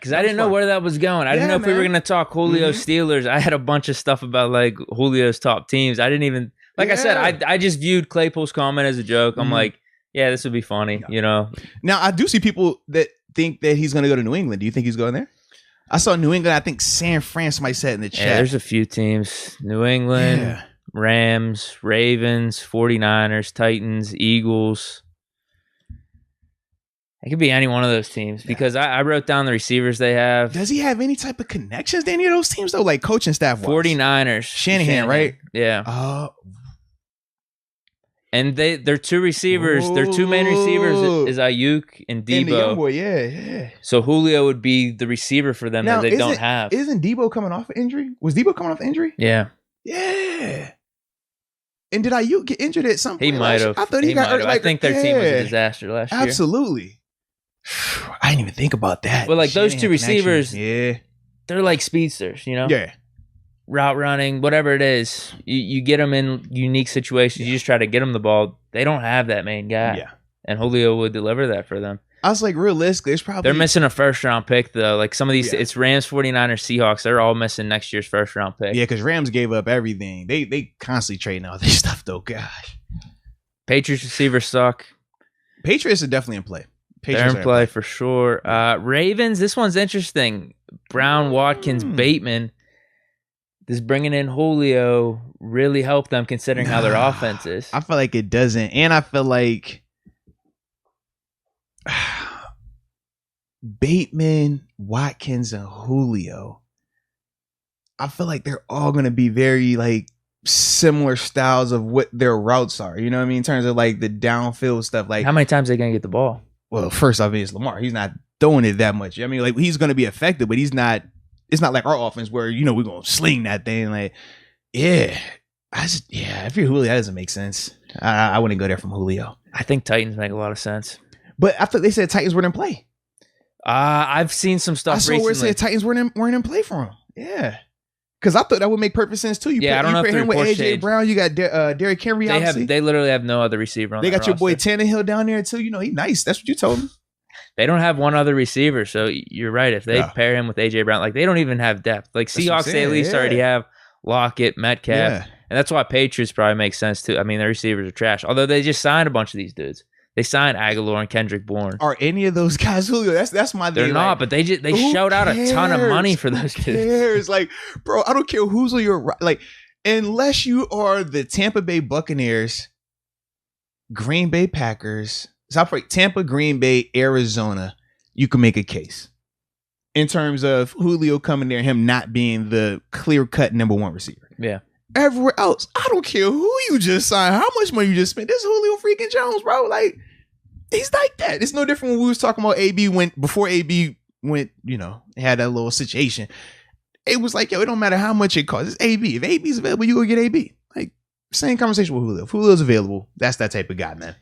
Because I didn't know where that was going. I didn't know if we were going to talk Julio Steelers. I had a bunch of stuff about like Julio's top teams. I didn't even, like I said, I just viewed Claypool's comment as a joke. I'm like, yeah, this would be funny, you know? Now, I do see people that think that he's going to go to New England. Do you think he's going there? I saw New England. I think San Fran, somebody said in the chat. Yeah, there's a few teams. New England, Rams, Ravens, 49ers, Titans, Eagles. It could be any one of those teams because I wrote down the receivers they have. Does he have any type of connections to any of those teams, though? Like coaching staff-wise? 49ers. Shanahan, right? Yeah. And they're two receivers. Their two main receivers is Ayuk and Debo. And the young boy, yeah. So Julio would be the receiver for them that they don't have. Isn't Debo coming off an injury? Was Debo coming off an injury? Yeah. Yeah. And did Ayuk get injured at some point? He might have. I thought he got hurt. I think their team was a disaster last year. Absolutely. I didn't even think about that. But like those two receivers, they're like speedsters, you know? Yeah. Route running, whatever it is. You get them in unique situations. You just try to get them the ball. They don't have that main guy. Yeah. And Julio would deliver that for them. I was like, realistically, it's probably... They're missing a first-round pick, though. Like some of these, it's Rams, 49ers, Seahawks. They're all missing next year's first-round pick. Yeah, because Rams gave up everything. They constantly trading all this stuff, though. Gosh. Patriots receivers suck. Patriots are definitely in play. They're in play for sure. Ravens, this one's interesting. Brown, Watkins, Bateman. Does bringing in Julio really help them considering how their offense is? I feel like it doesn't. And I feel like Bateman, Watkins, and Julio, I feel like they're all going to be very like similar styles of what their routes are. You know what I mean? In terms of like the downfield stuff. Like how many times are they going to get the ball? Well, first off, it's Lamar. He's not throwing it that much. I mean, like he's going to be effective, but he's not. It's not like our offense where, you know, we're going to sling that thing. Like, if you're Julio, that doesn't make sense. I wouldn't go there from Julio. I think Titans make a lot of sense. But I thought they said Titans weren't in play. I've seen some stuff recently. I saw where it said Titans weren't in play for him. Yeah. Because I thought that would make perfect sense too. I don't know if him with A.J. Brown. You got Derrick Henry, They literally have no other receiver on They got roster. Your boy Tannehill down there too. You know, he's nice. That's what you told him. They don't have one other receiver, so you're right. If they pair him with A.J. Brown, like they don't even have depth. Like Seahawks, they at least already have Lockett, Metcalf, and that's why Patriots probably make sense too. I mean, their receivers are trash. Although they just signed a bunch of these dudes. They signed Aguilar and Kendrick Bourne. Are any of those guys Julio? That's my thing. They're not, but they shelled out a ton of money for those dudes. Who cares? Like, bro, I don't care who's on your like, unless you are the Tampa Bay Buccaneers, Green Bay Packers, Tampa, Green Bay, Arizona, you can make a case in terms of Julio coming there, him not being the clear-cut number one receiver. Yeah. Everywhere else, I don't care who you just signed, how much money you just spent. This is Julio freaking Jones, bro. Like, he's like that. It's no different when we was talking about before AB went, you know, had that little situation. It was like, yo, it don't matter how much it costs. It's AB. If AB's available, you go get AB. Like, same conversation with Julio. If Julio's available, that's that type of guy, man.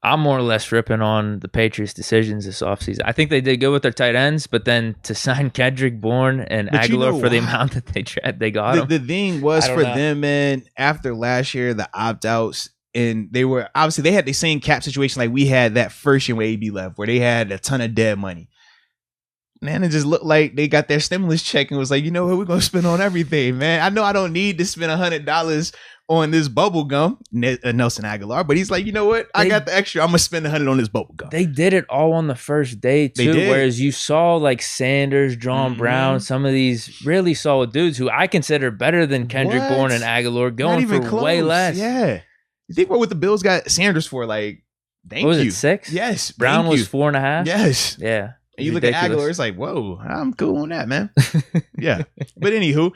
I'm more or less ripping on the Patriots' decisions this offseason. I think they did good with their tight ends, but then to sign Kendrick Bourne and Aguilar for the amount that they got him. The thing was for them, man, after last year, the opt-outs, and they were, obviously, they had the same cap situation like we had that first year when AB left, where they had a ton of dead money. Man, it just looked like they got their stimulus check and was like, you know what, we're going to spend on everything, man. I know I don't need to spend $100 on this bubble gum, Nelson Aguilar, but he's like, you know what? I got the extra. I'm going to spend $100 on this bubble gum. They did it all on the first day, too. Whereas you saw like Sanders, John Brown, some of these really solid dudes who I consider better than Kendrick Bourne and Aguilar going for close. Way less. Yeah. You think what the Bills got Sanders for? Like, thank you. Was it 6? Yes. Brown was 4.5? Yes. Yeah. And you look at Aguilar, it's like, whoa, I'm cool on that, man. Yeah. But anywho,